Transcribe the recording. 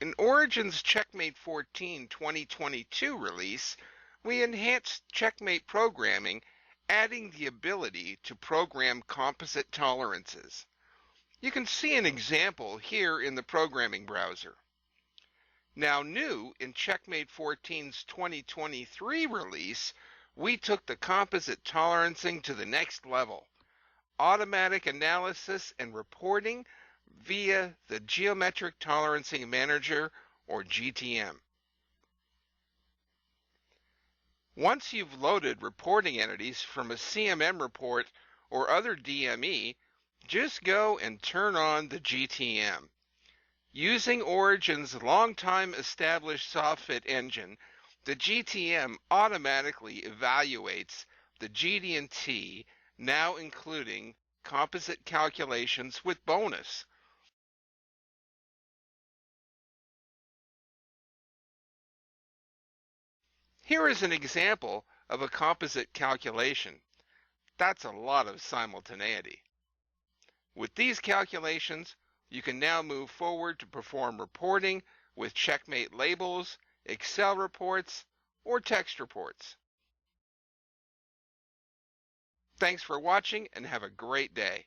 In Origin's Checkmate 14 2022 release, we enhanced checkmate programming, adding the ability to program composite tolerances. You can see an example here in the programming browser. Now new in Checkmate 14's 2023 release, we took the composite tolerancing to the next level. Automatic analysis and reporting via the Geometric Tolerancing Manager, or GTM. Once you've loaded reporting entities from a CMM report or other DME, just go and turn on the GTM. Using Origin's long-time established soffit engine, the GTM automatically evaluates the GD&T, now including composite calculations with bonus. Here is an example of a composite calculation. That's a lot of simultaneity. With these calculations, you can now move forward to perform reporting with checkmate labels, Excel reports, or text reports. Thanks for watching and have a great day.